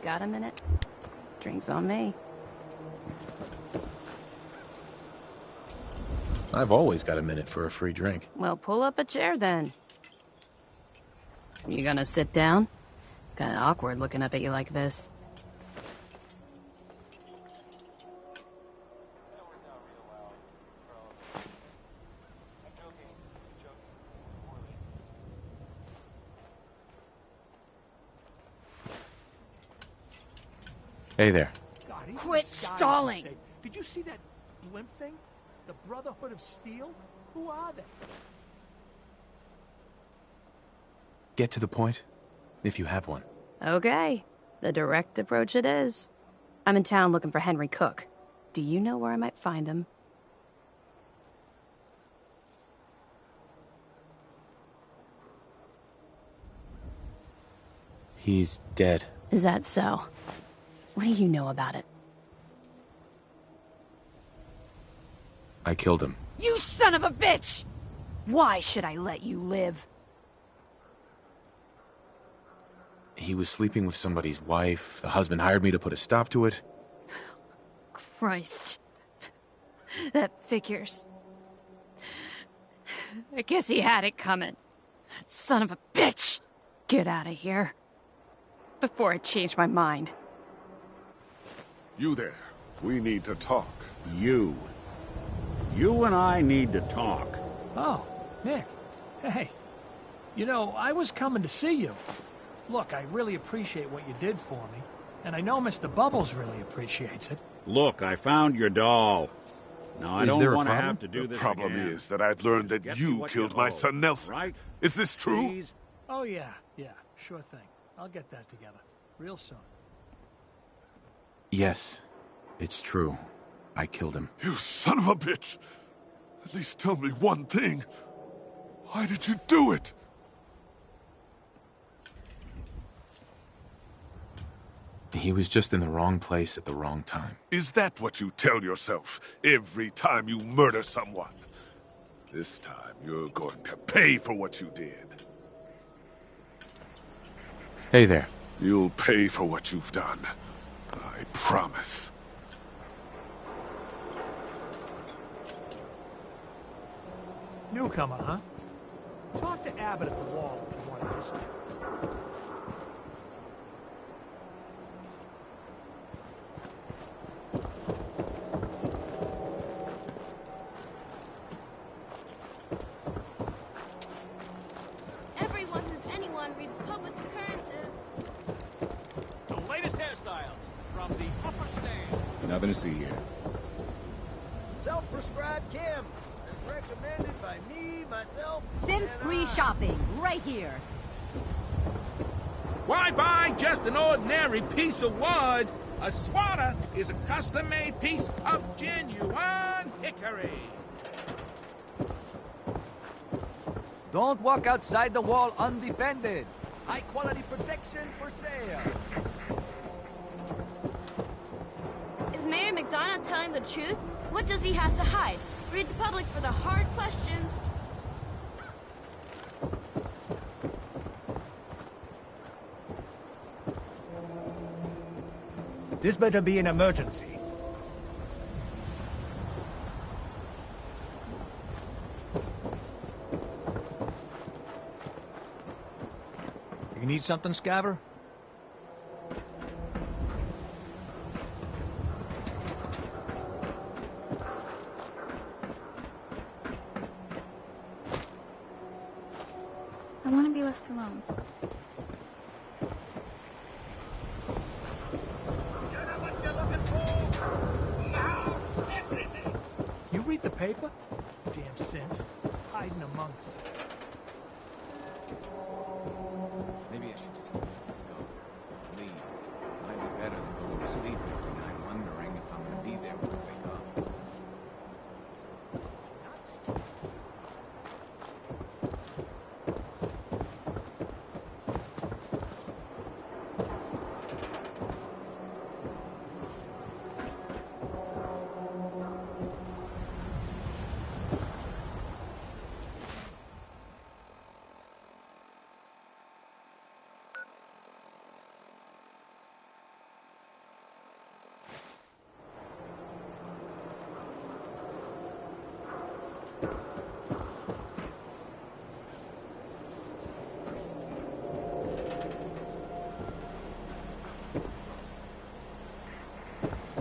got a minute? Drinks on me. I've always got a minute for a free drink. Well, pull up a chair then. You gonna sit down? Kinda awkward looking up at you like this. Hey there. God, Quit stalling! Did you see that blimp thing? The Brotherhood of Steel? Who are they? Get to the point, if you have one. Okay, the direct approach it is. I'm in town looking for Henry Cook. Do you know where I might find him? He's dead. Is that so? What do you know about it? I killed him. You son of a bitch! Why should I let you live? He was sleeping with somebody's wife. The husband hired me to put a stop to it. Christ. That figures. I guess he had it coming. That son of a bitch! Get out of here. Before I change my mind. You there. We need to talk. You and I need to talk. Oh, Nick. Hey. You know, I was coming to see you. Look, I really appreciate what you did for me. And I know Mr. Bubbles really appreciates it. Look, I found your doll. Now, I don't want to have to do The this problem again. is that I've learned that Get me you what killed you my owe, son Nelson. right? Is this true? Please? Oh, yeah, sure thing. I'll get that together. Real soon. Yes, it's true. I killed him. You son of a bitch! At least tell me one thing. Why did you do it? He was just in the wrong place at the wrong time. Is that what you tell yourself every time you murder someone? This time you're going to pay for what you did. Hey there. You'll pay for what you've done. I promise. Newcomer, huh? Talk to Abbott at the wall if you want his text. Everyone who's anyone reads public occurrences. The latest hairstyles from the upper stand. Nothing to see here. Self-prescribed chem, as recommended by me, myself, Synth-free shopping, right here. Why buy just an ordinary piece of wood? A swatter is a custom-made piece of genuine hickory. Don't walk outside the wall undefended. High-quality protection for sale. Is Mayor McDonough telling the truth? What does he have to hide? Read the public for the hard questions. This better be an emergency. You need something, Scaver? I want to be left alone. You read the paper? Damn sense. Hiding among us. Maybe I should just go. Leave. Might be better than going to sleep every night wondering if I'm going to be there when I wake up.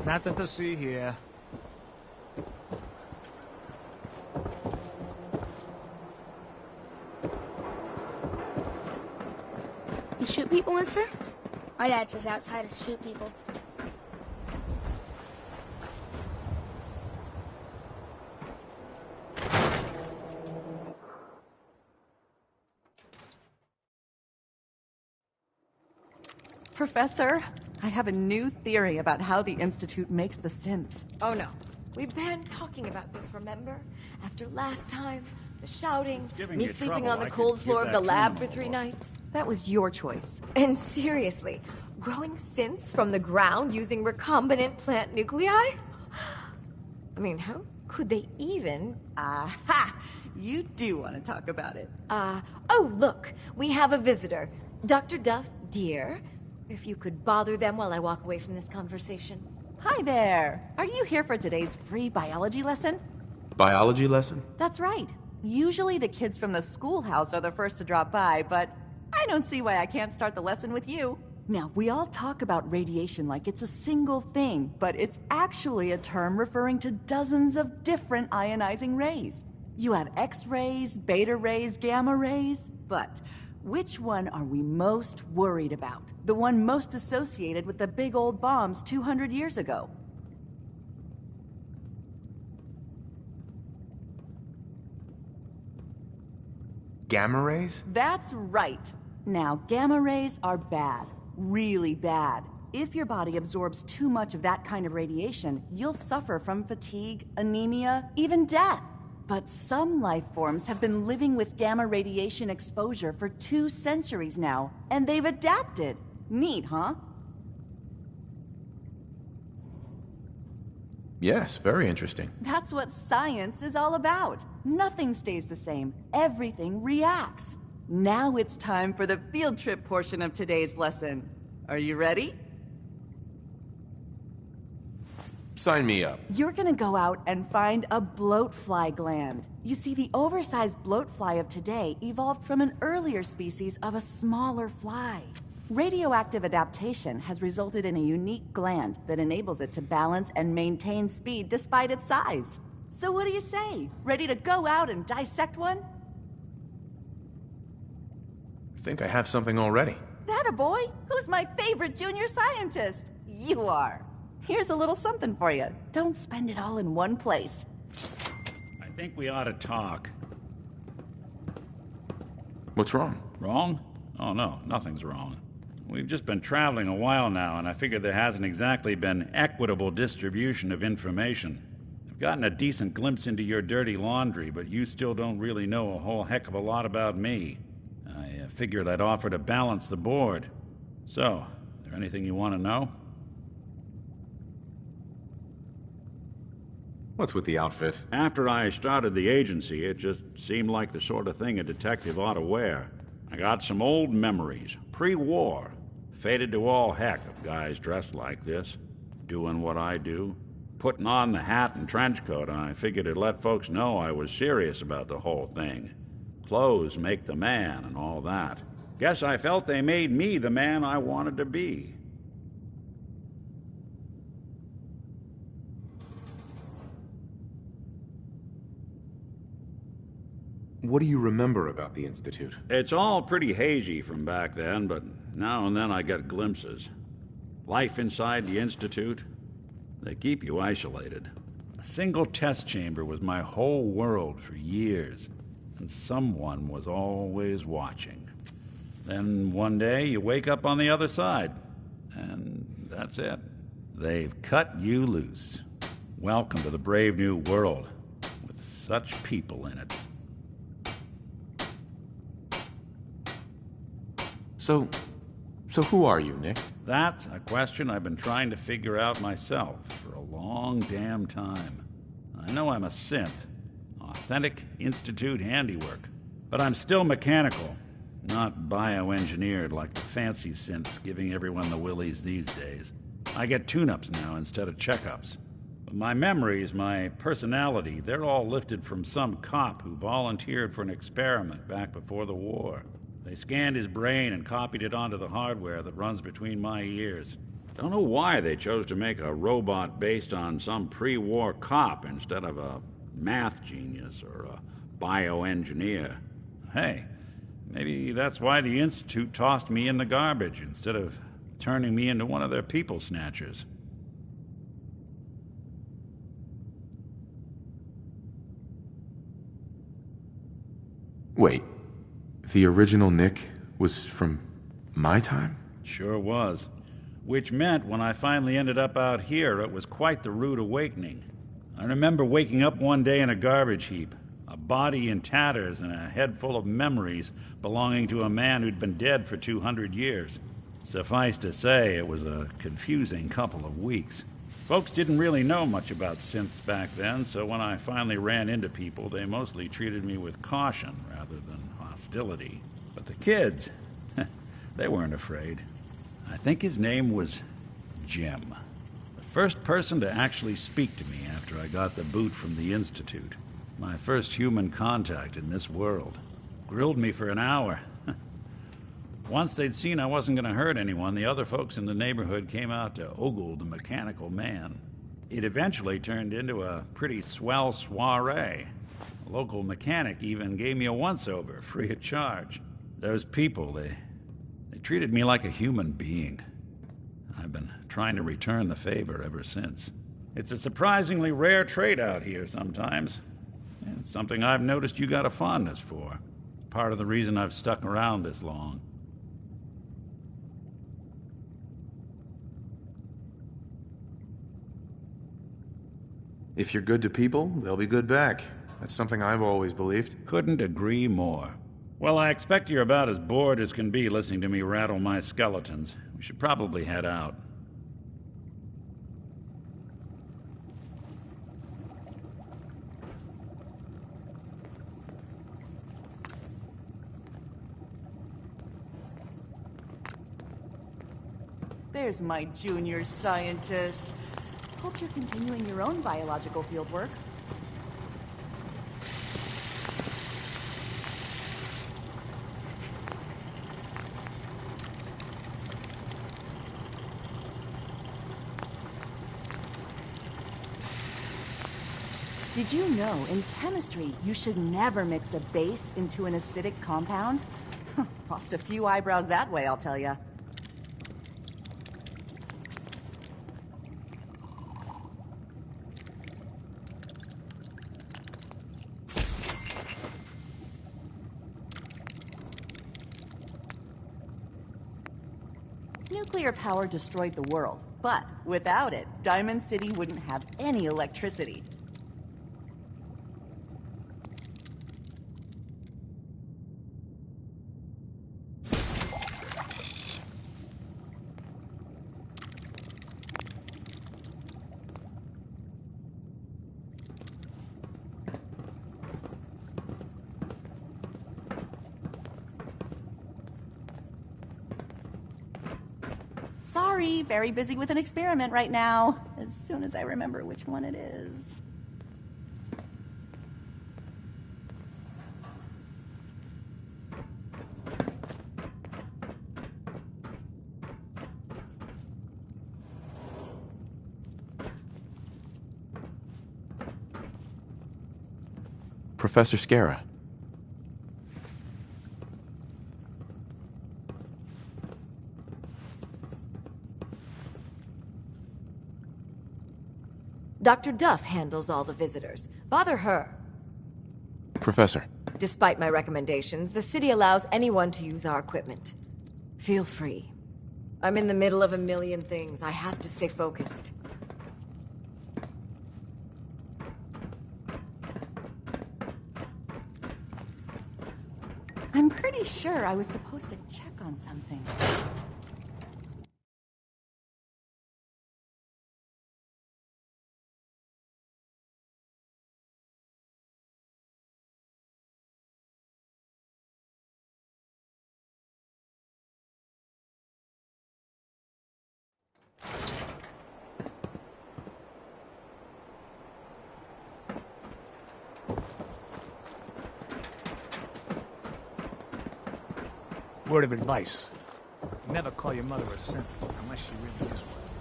Nothing to see here. You shoot people, mister? My dad says outside to shoot people. Professor, I have a new theory about how the Institute makes the synths. Oh no. We've been talking about this, remember? After last time, the shouting, me sleeping on the cold floor of the lab for 3 nights. That was your choice. And seriously, growing synths from the ground using recombinant plant nuclei? I mean, how could they even... Aha! You do want to talk about it. Oh, look, we have a visitor. Dr. Duff, dear. If you could bother them while I walk away from this conversation. Hi there. Are you here for today's free biology lesson? Biology lesson? That's right. Usually the kids from the schoolhouse are the first to drop by, but I don't see why I can't start the lesson with you. Now, we all talk about radiation like it's a single thing, but it's actually a term referring to dozens of different ionizing rays. You have X-rays, beta rays, gamma rays, but which one are we most worried about? The one most associated with the big old bombs 200 years ago. Gamma rays? That's right. Now, gamma rays are bad. Really bad. If your body absorbs too much of that kind of radiation, you'll suffer from fatigue, anemia, even death. But some life forms have been living with gamma radiation exposure for 2 centuries now, and they've adapted. Neat, huh? Yes, very interesting. That's what science is all about. Nothing stays the same. Everything reacts. Now it's time for the field trip portion of today's lesson. Are you ready? Sign me up. You're gonna go out and find a bloatfly gland. You see, the oversized bloatfly of today evolved from an earlier species of a smaller fly. Radioactive adaptation has resulted in a unique gland that enables it to balance and maintain speed despite its size. So what do you say? Ready to go out and dissect one? I think I have something already. That a boy? Who's my favorite junior scientist? You are. Here's a little something for you. Don't spend it all in one place. I think we ought to talk. What's wrong? Wrong? Oh, no, nothing's wrong. We've just been traveling a while now, and I figured there hasn't exactly been equitable distribution of information. I've gotten a decent glimpse into your dirty laundry, but you still don't really know a whole heck of a lot about me. I figured I'd offer to balance the board. So, is there anything you want to know? What's with the outfit? After I started the agency, it just seemed like the sort of thing a detective ought to wear. I got some old memories, pre-war. Faded to all heck of guys dressed like this, doing what I do. Putting on the hat and trench coat, I figured it'd let folks know I was serious about the whole thing. Clothes make the man and all that. Guess I felt they made me the man I wanted to be. What do you remember about the Institute? It's all pretty hazy from back then, but now and then I get glimpses. Life inside the Institute, they keep you isolated. A single test chamber was my whole world for years, and someone was always watching. Then one day you wake up on the other side, and that's it. They've cut you loose. Welcome to the brave new world, with such people in it. So who are you, Nick? That's a question I've been trying to figure out myself for a long damn time. I know I'm a synth, authentic Institute handiwork, but I'm still mechanical, not bioengineered like the fancy synths giving everyone the willies these days. I get tune-ups now instead of checkups. But my memories, my personality, they're all lifted from some cop who volunteered for an experiment back before the war. They scanned his brain and copied it onto the hardware that runs between my ears. Don't know why they chose to make a robot based on some pre-war cop instead of a math genius or a bioengineer. Hey, maybe that's why the Institute tossed me in the garbage instead of turning me into one of their people snatchers. Wait, the original Nick was from my time? Sure was. Which meant when I finally ended up out here, it was quite the rude awakening. I remember waking up one day in a garbage heap, a body in tatters and a head full of memories belonging to a man who'd been dead for 200 years. Suffice to say, it was a confusing couple of weeks. Folks didn't really know much about synths back then, so when I finally ran into people, they mostly treated me with caution rather than hostility. But the kids, they weren't afraid. I think his name was Jim. The first person to actually speak to me after I got the boot from the Institute. My first human contact in this world. Grilled me for an hour. Once they'd seen I wasn't going to hurt anyone, the other folks in the neighborhood came out to ogle the mechanical man. It eventually turned into a pretty swell soiree. A local mechanic even gave me a once-over, free of charge. Those people, they treated me like a human being. I've been trying to return the favor ever since. It's a surprisingly rare trait out here sometimes. It's something I've noticed you got a fondness for. Part of the reason I've stuck around this long. If you're good to people, they'll be good back. That's something I've always believed. Couldn't agree more. Well, I expect you're about as bored as can be listening to me rattle my skeletons. We should probably head out. There's my junior scientist. Hope you're continuing your own biological fieldwork. Did you know, in chemistry, you should never mix a base into an acidic compound? Lost a few eyebrows that way, I'll tell ya. Nuclear power destroyed the world, but without it, Diamond City wouldn't have any electricity. Sorry, very busy with an experiment right now. As soon as I remember which one it is. Professor Scara. Dr. Duff handles all the visitors. Bother her. Professor. Despite my recommendations, the city allows anyone to use our equipment. Feel free. I'm in the middle of a million things. I have to stay focused. I'm pretty sure I was supposed to check on something. Word of advice. Never call your mother a simp, unless she really is one.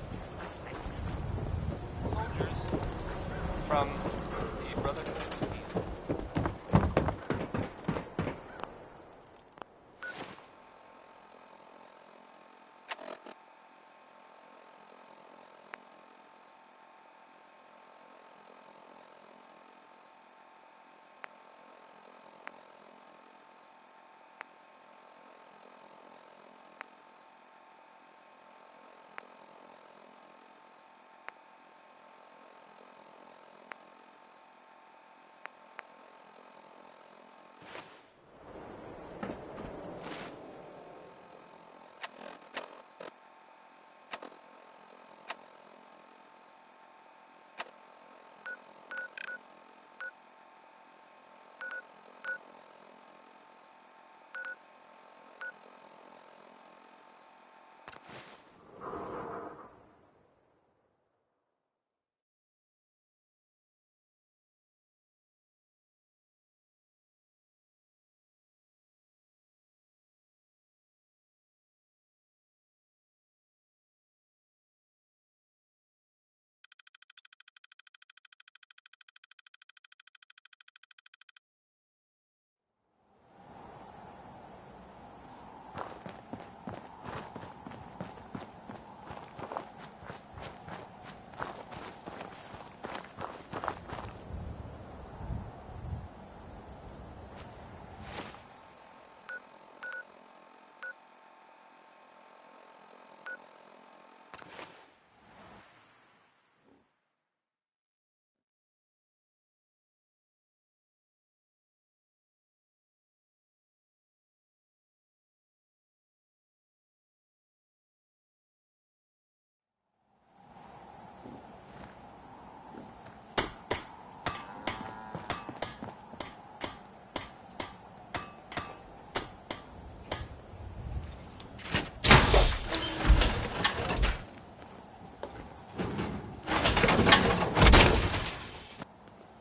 from the Brotherhood of Steel.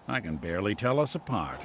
I can barely tell us apart.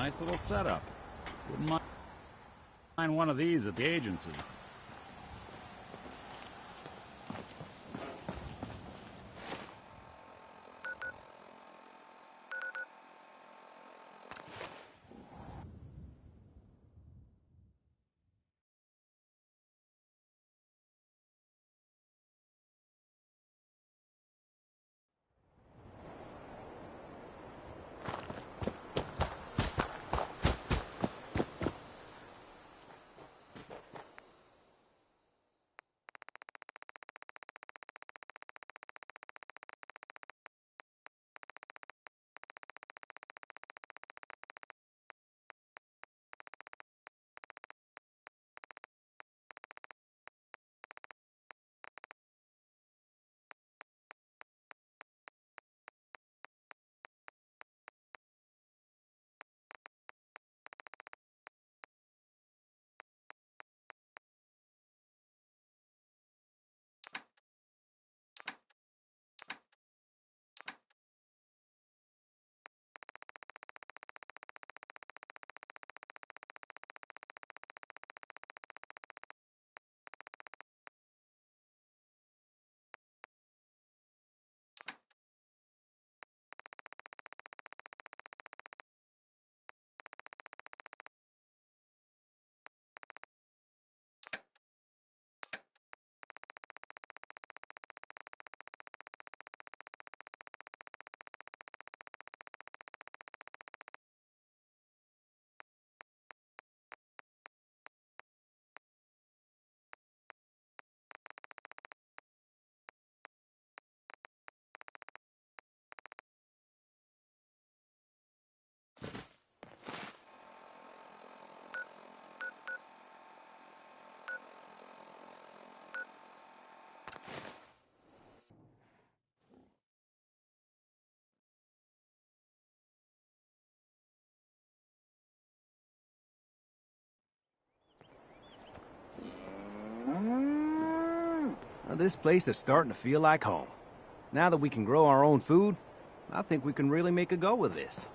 Nice little setup. Wouldn't mind one of these at the agency. Well, this place is starting to feel like home. Now that we can grow our own food, I think we can really make a go with this.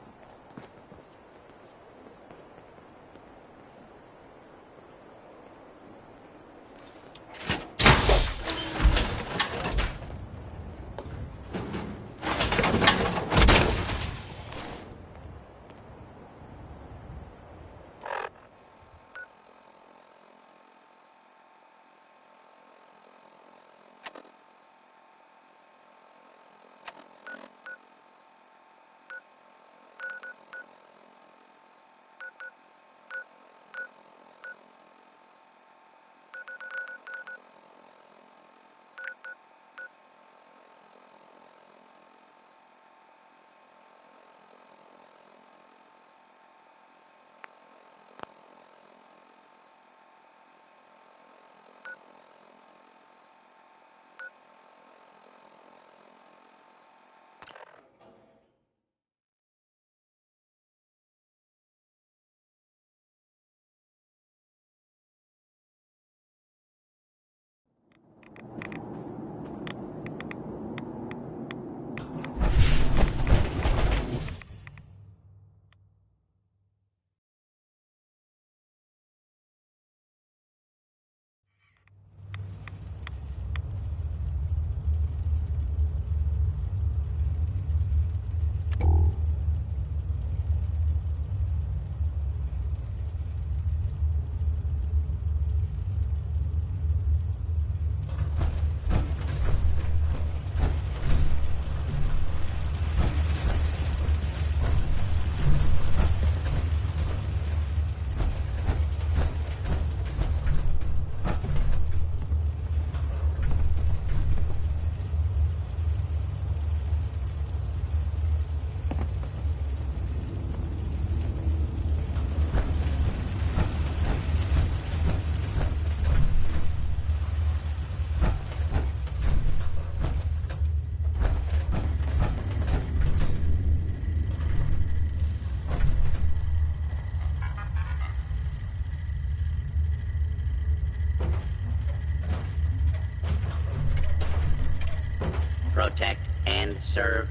Protect and serve.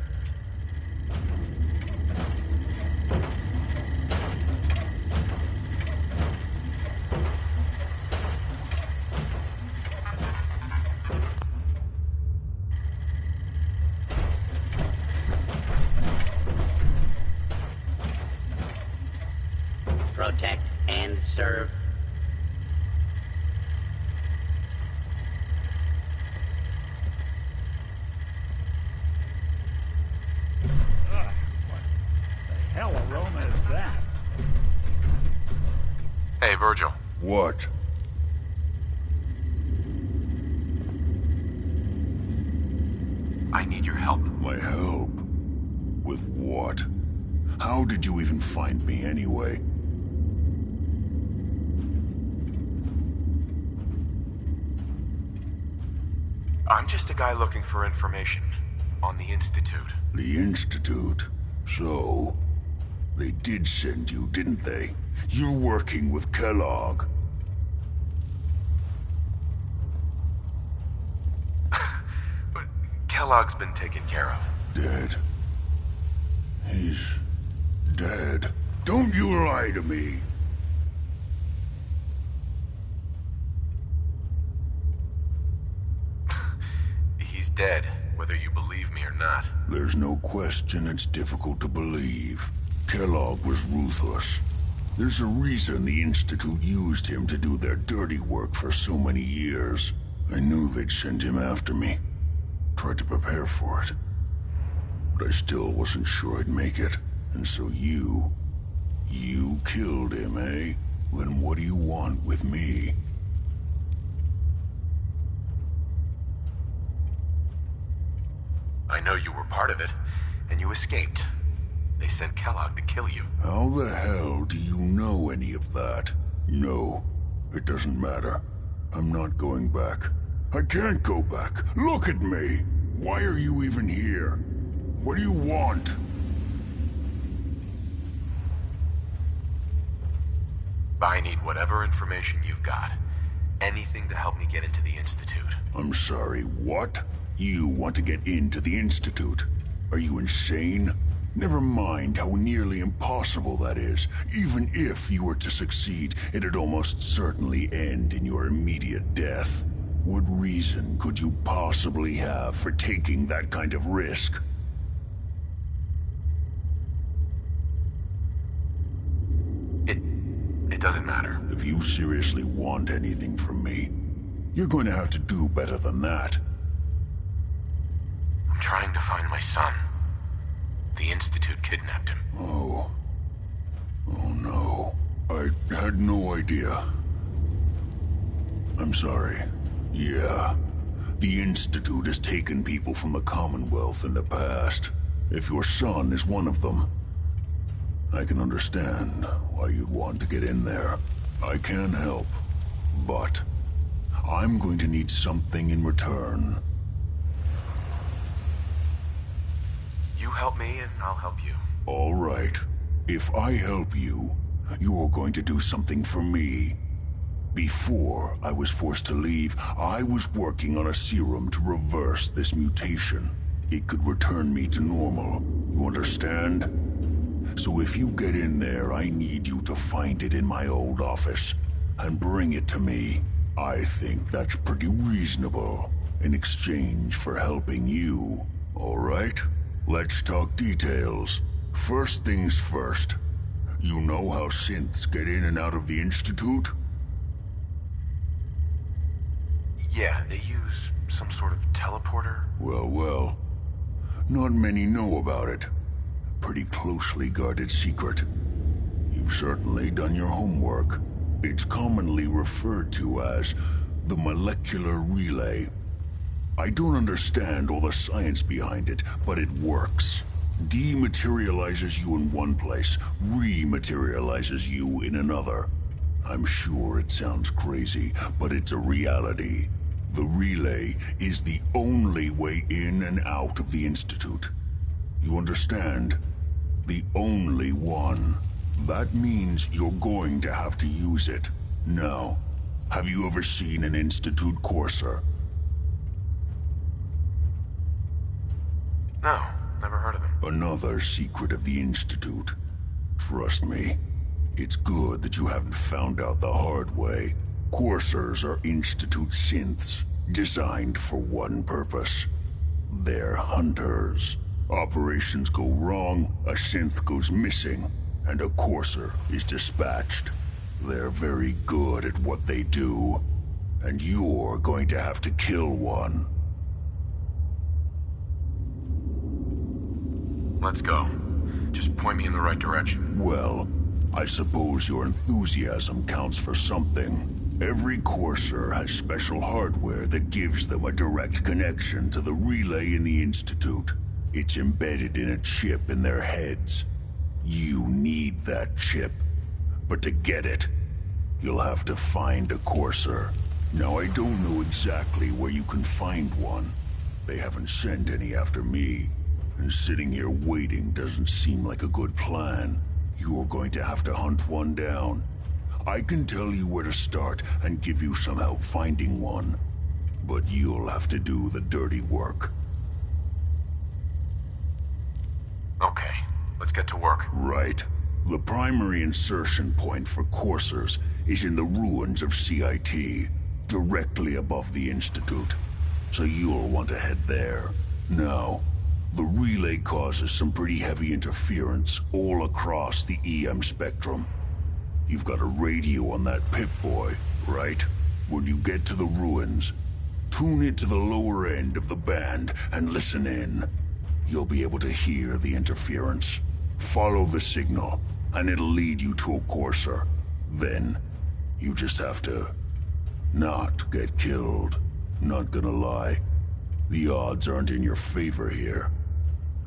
protect, and serve. Ugh, what the hell aroma is that? Hey, Virgil. What? I need your help. My help? With what? How did you even find me anyway? I'm just a guy looking for information on the Institute. The Institute? So, they did send you, didn't they? You're working with Kellogg. Kellogg's been taken care of. Dead. He's dead. Don't you lie to me! He's dead, whether you believe me or not. There's no question it's difficult to believe. Kellogg was ruthless. There's a reason the Institute used him to do their dirty work for so many years. I knew they'd send him after me. Tried to prepare for it. But I still wasn't sure I'd make it. And so you killed him, eh? Then what do you want with me? I know you were part of it, and you escaped. They sent Kellogg to kill you. How the hell do you know any of that? No, it doesn't matter. I'm not going back. I can't go back. Look at me. Why are you even here? What do you want? I need whatever information you've got. Anything to help me get into the Institute. I'm sorry, what? You want to get into the Institute? Are you insane? Never mind how nearly impossible that is. Even if you were to succeed, it'd almost certainly end in your immediate death. What reason could you possibly have for taking that kind of risk? It doesn't matter. If you seriously want anything from me, you're going to have to do better than that. I'm trying to find my son. The Institute kidnapped him. Oh no. I had no idea. I'm sorry. Yeah. The Institute has taken people from the Commonwealth in the past. If your son is one of them, I can understand why you'd want to get in there. I can help, but I'm going to need something in return. You help me and I'll help you. All right. If I help you, you're going to do something for me. Before I was forced to leave, I was working on a serum to reverse this mutation. It could return me to normal. You understand? So if you get in there, I need you to find it in my old office and bring it to me. I think that's pretty reasonable in exchange for helping you. All right? Let's talk details. First things first. You know how synths get in and out of the Institute? Yeah, they use some sort of teleporter. Well. Not many know about it. Pretty closely guarded secret. You've certainly done your homework. It's commonly referred to as the molecular relay. I don't understand all the science behind it, but it works. Dematerializes you in one place, rematerializes you in another. I'm sure it sounds crazy, but it's a reality. The relay is the only way in and out of the Institute. You understand? The only one. That means you're going to have to use it. Now, have you ever seen an Institute courser? No, never heard of them. Another secret of the Institute. Trust me, it's good that you haven't found out the hard way. Coursers are Institute synths, designed for one purpose. They're hunters. Operations go wrong, a synth goes missing, and a courser is dispatched. They're very good at what they do, and you're going to have to kill one. Let's go. Just point me in the right direction. Well, I suppose your enthusiasm counts for something. Every courser has special hardware that gives them a direct connection to the relay in the Institute. It's embedded in a chip in their heads. You need that chip. But to get it, you'll have to find a courser. Now, I don't know exactly where you can find one. They haven't sent any after me. And sitting here waiting doesn't seem like a good plan. You're going to have to hunt one down. I can tell you where to start and give you some help finding one. But you'll have to do the dirty work. Okay, let's get to work. Right. The primary insertion point for coursers is in the ruins of CIT, directly above the Institute. So you'll want to head there. Now, the relay causes some pretty heavy interference all across the EM spectrum. You've got a radio on that Pip-Boy, right? When you get to the ruins, tune it to the lower end of the band and listen in. You'll be able to hear the interference. Follow the signal, and it'll lead you to a courser. Then, you just have to not get killed. Not gonna lie, the odds aren't in your favor here.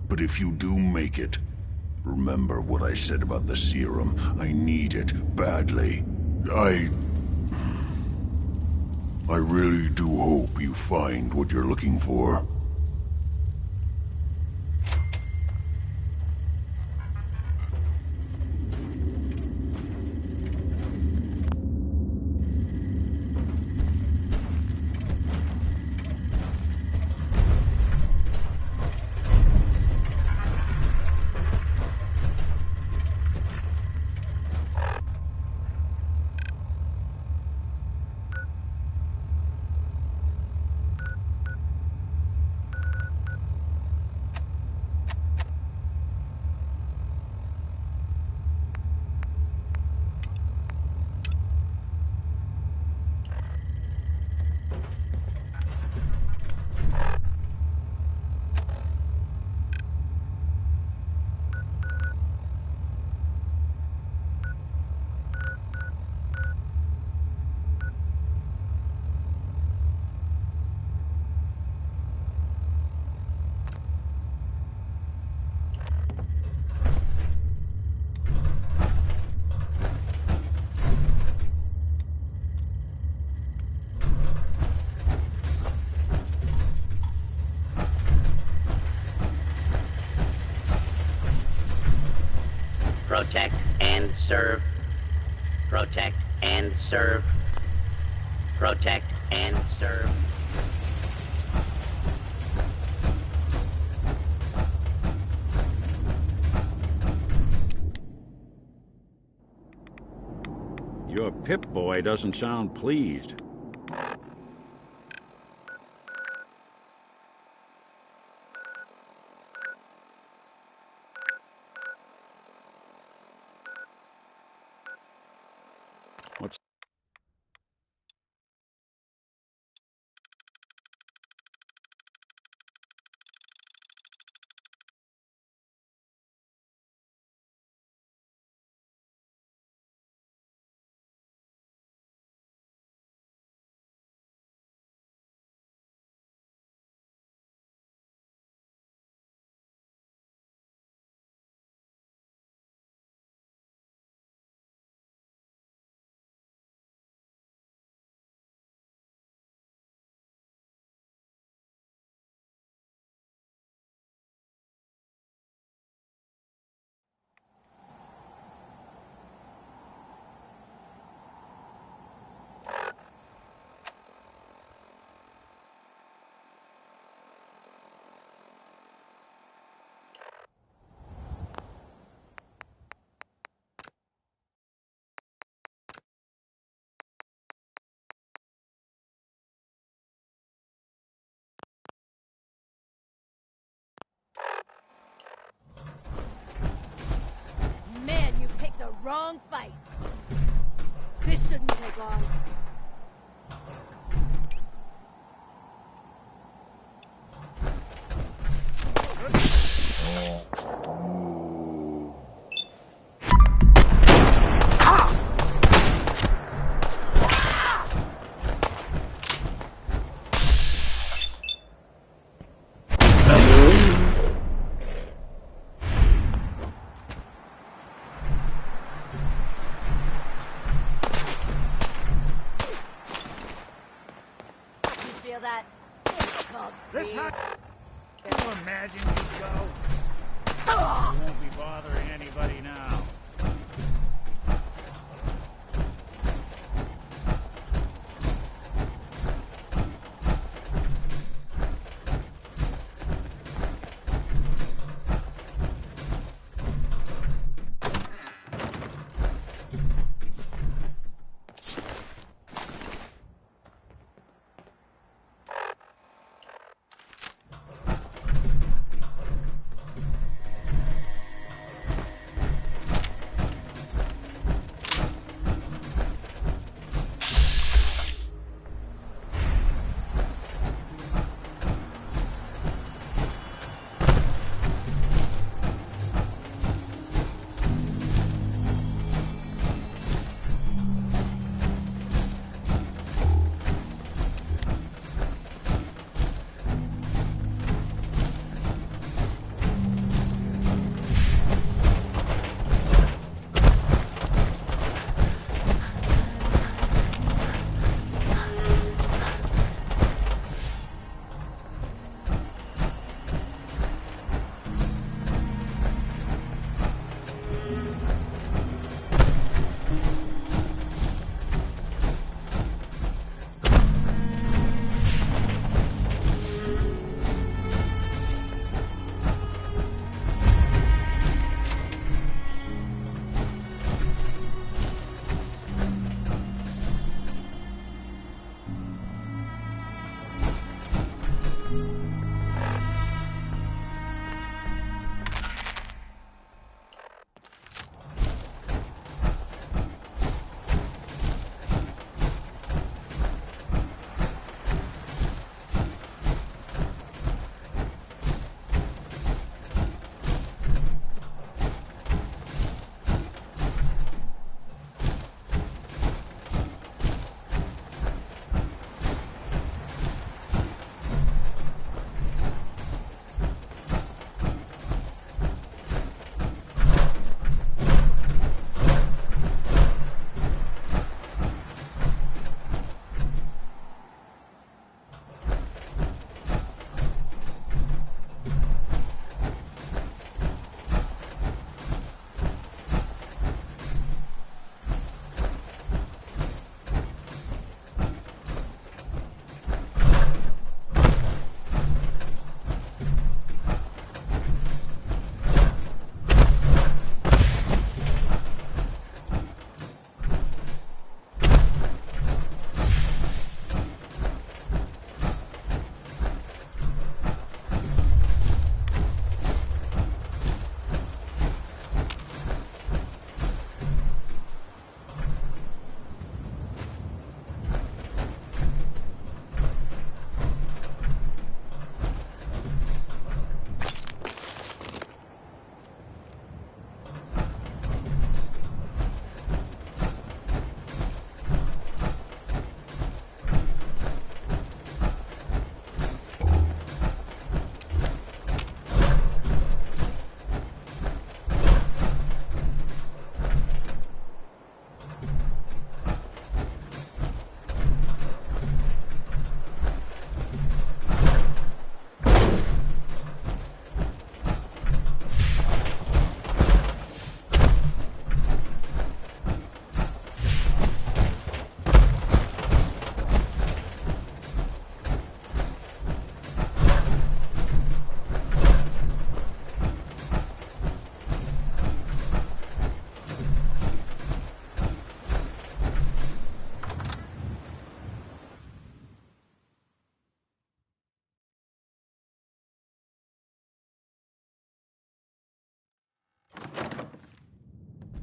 But if you do make it, remember what I said about the serum. I need it badly. I really do hope you find what you're looking for. Protect and serve. Protect and serve. Protect and serve. Your Pip-Boy doesn't sound pleased. What's wrong fight. This shouldn't take long. Feel that? It's called This fear. Can you imagine me go? I won't be bothering anybody now.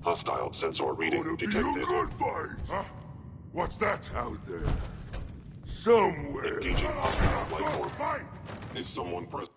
Hostile sensor reading detected. Good fight! Huh? What's that out there? Somewhere. Engaging hostile life form. Is someone present?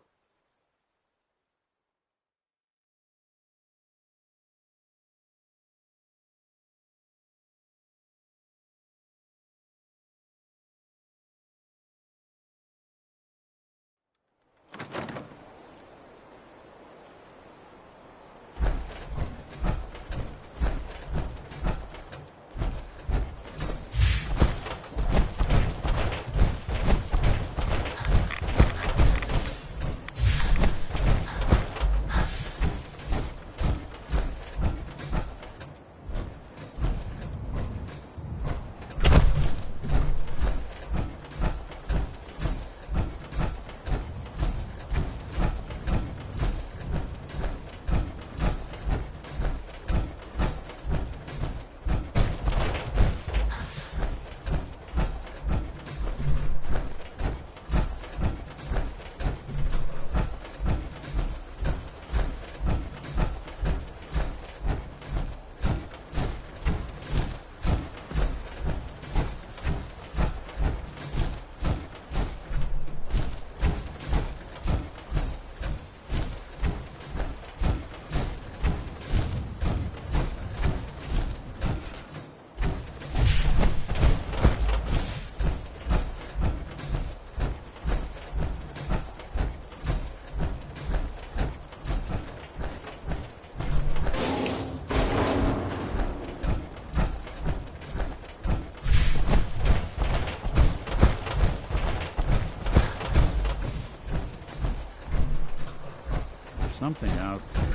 Something out there.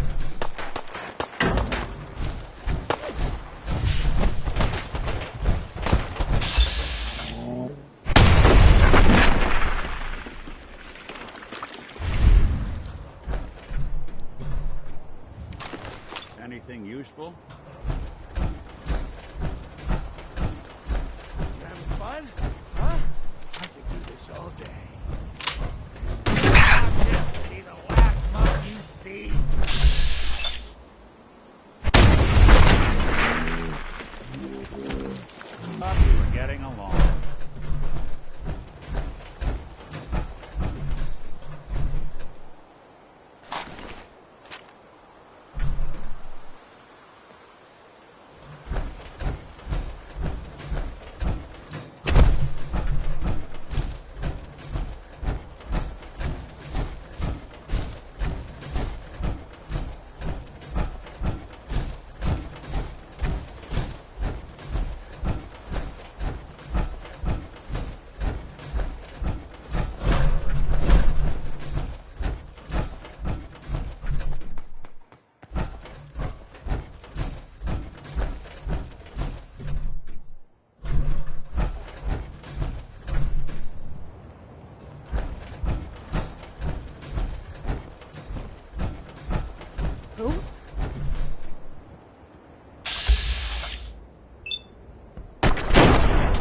Anything useful? You having fun? Huh? I could do this all day. Be the last mark you see. We're getting along.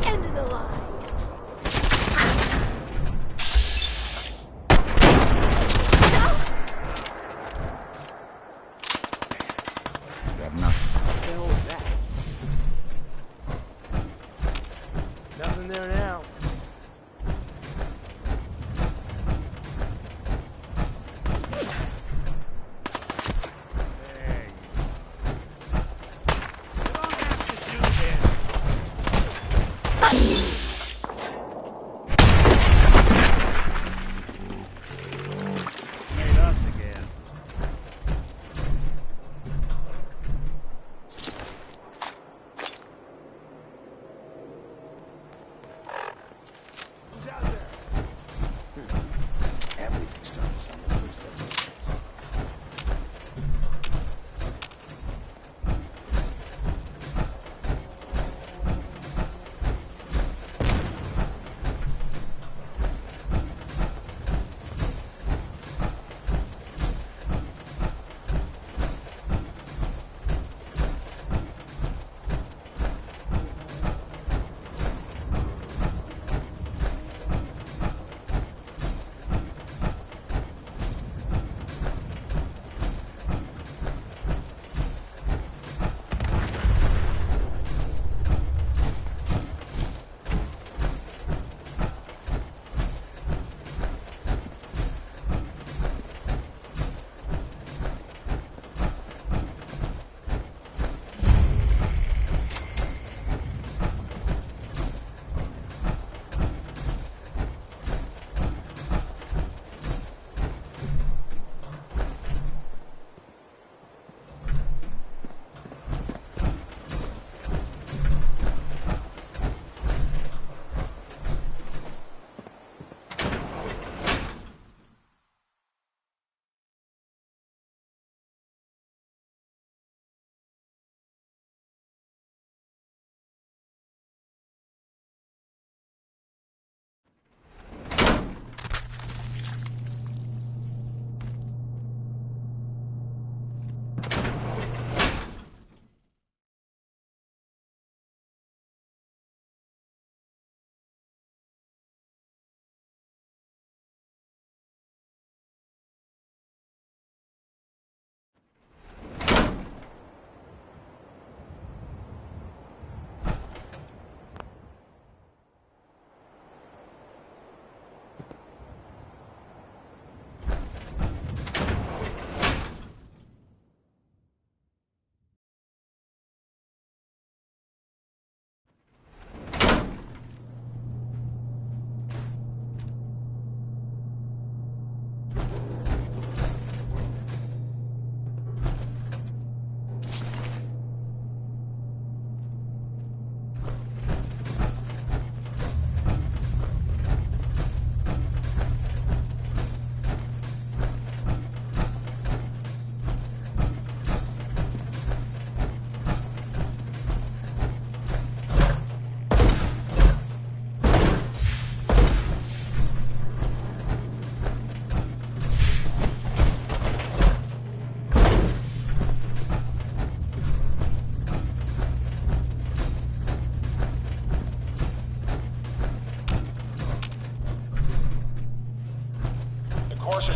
End of the line. Got nothing. What the hell was that? Nothing there now.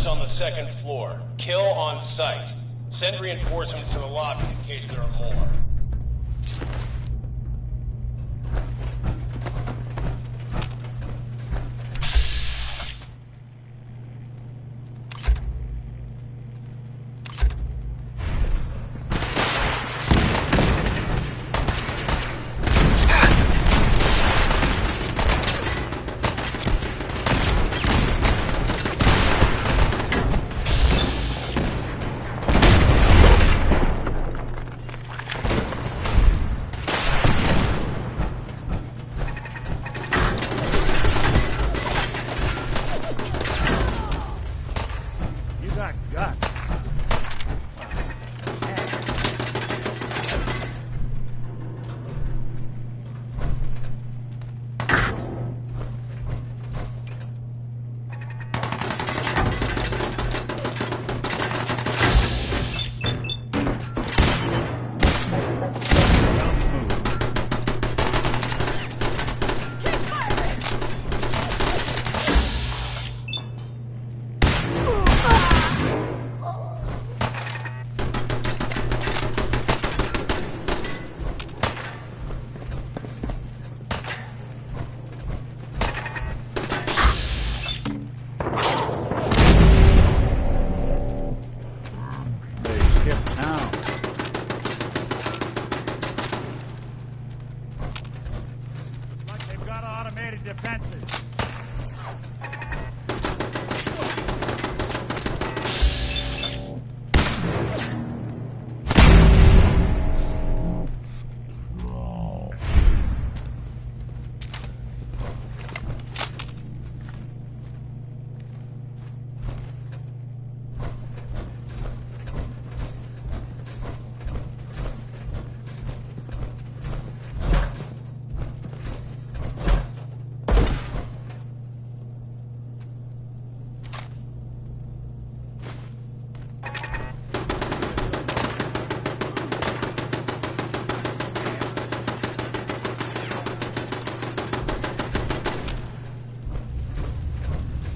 on the second floor. Kill on sight. Send reinforcements to the lobby in case there are more.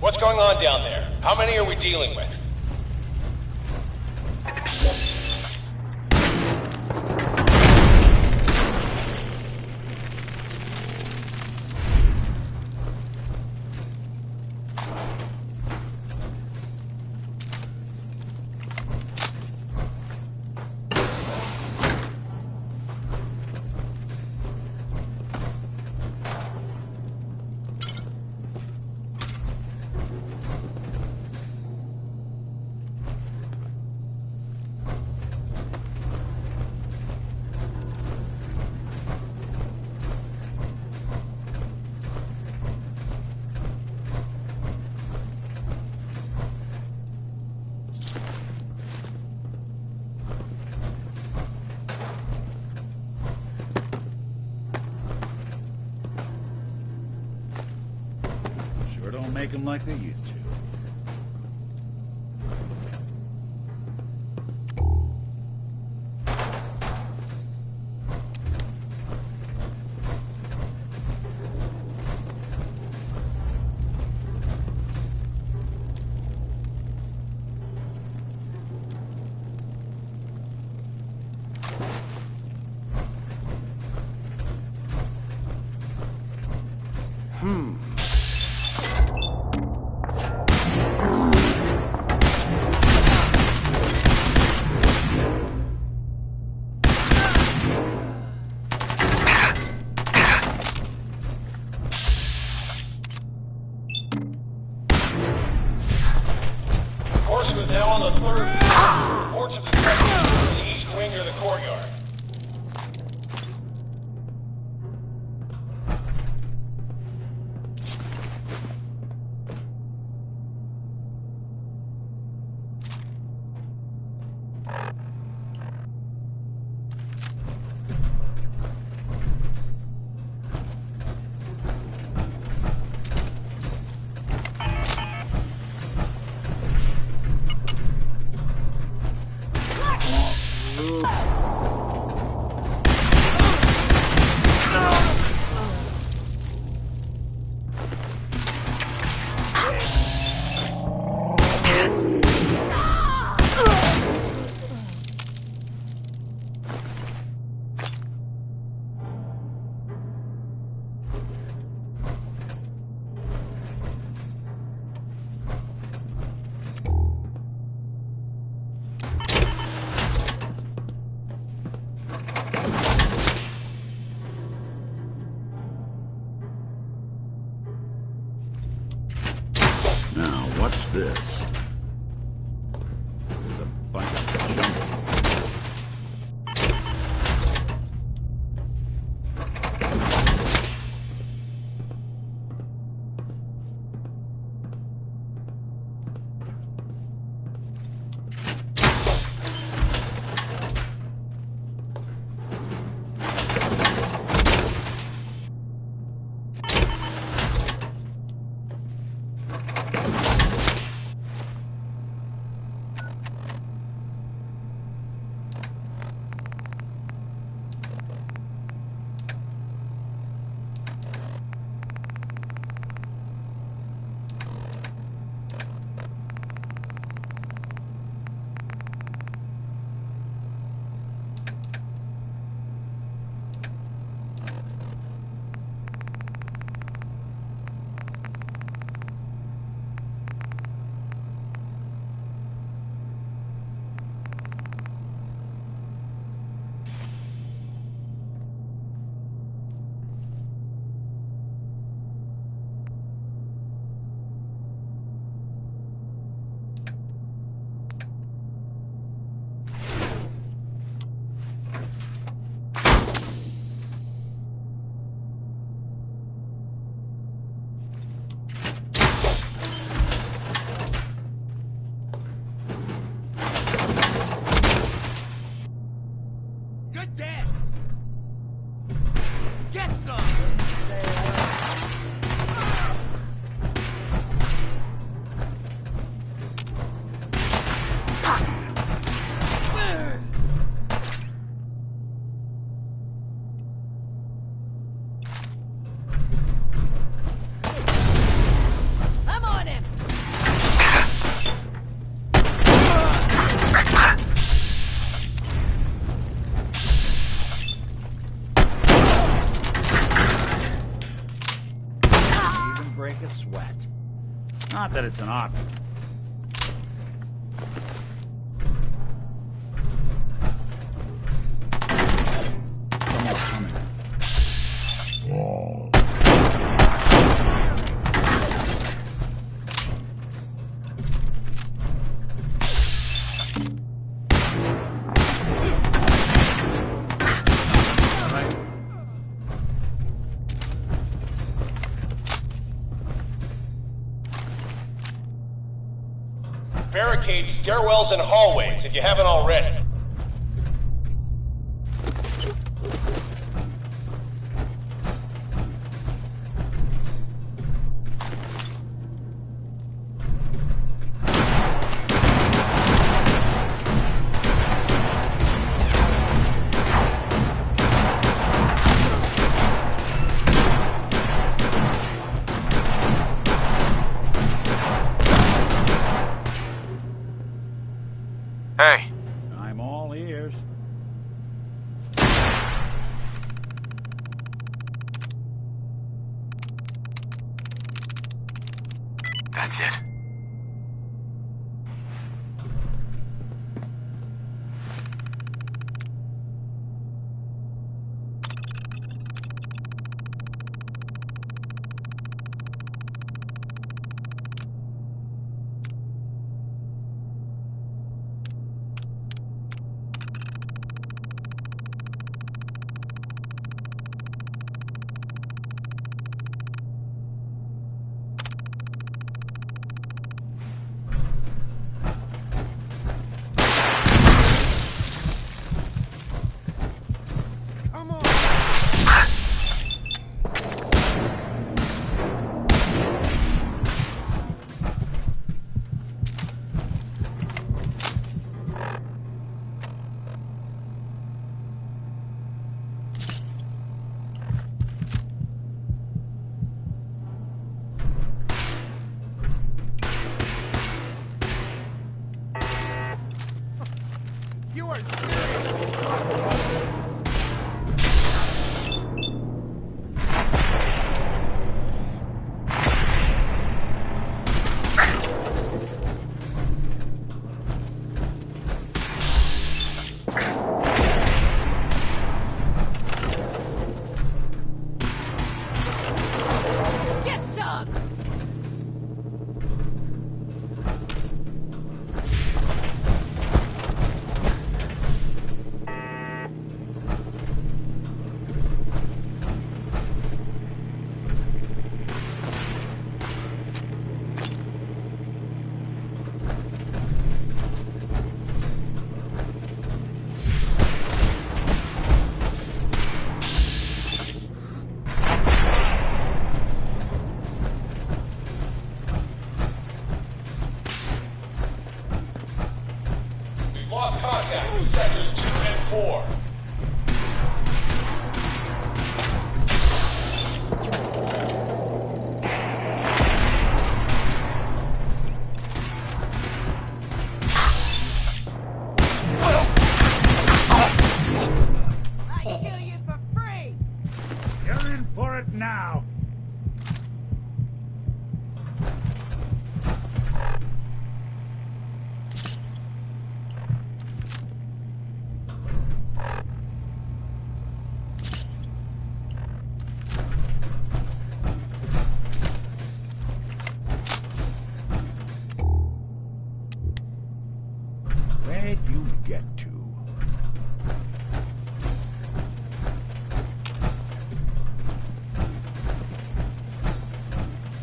What's going on down there? How many are we dealing with? Don't make them like they used to. Now on the third floor. Reports of destruction in the east wing or the courtyard. this? There's a bunch of junk. Not that it's an option. Someone's coming. Barricade stairwells and hallways if you haven't already. Hey. I'm all ears. That's it. You are serious. Get some! contact with sectors 2 and 4. I kill you for free! You're in for it now. Where'd you get to?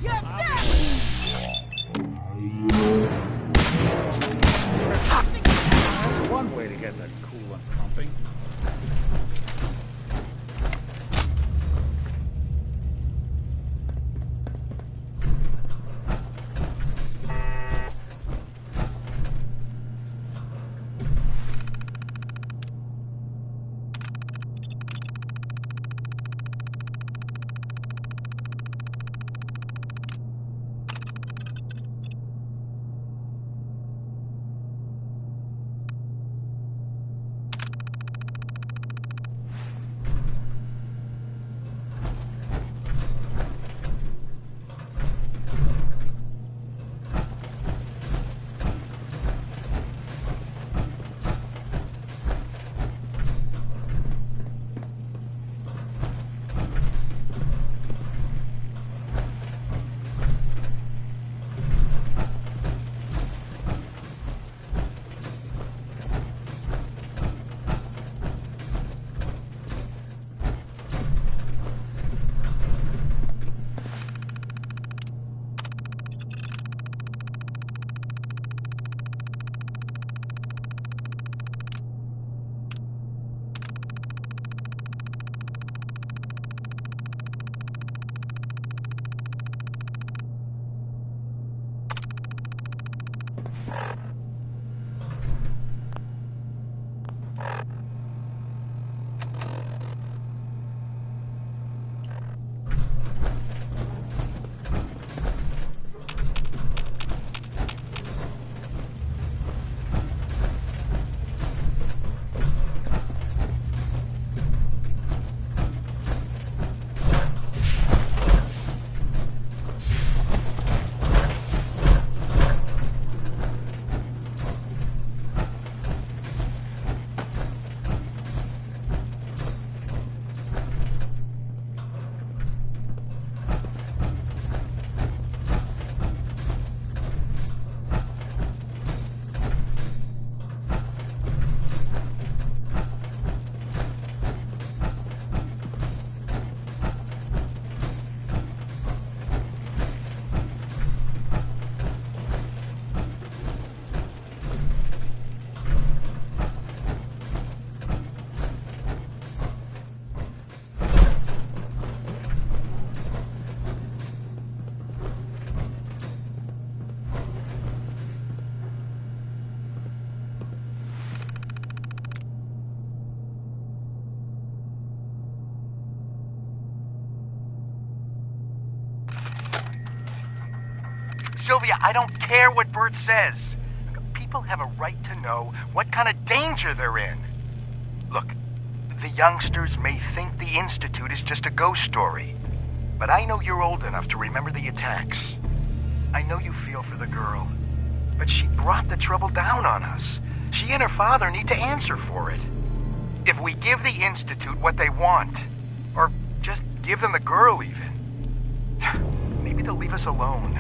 You're dead! That's one way to get that coolant pumping. Sylvia, I don't care what Bert says. People have a right to know what kind of danger they're in. Look, the youngsters may think the Institute is just a ghost story, but I know you're old enough to remember the attacks. I know you feel for the girl, but she brought the trouble down on us. She and her father need to answer for it. If we give the Institute what they want, or just give them the girl even, maybe they'll leave us alone.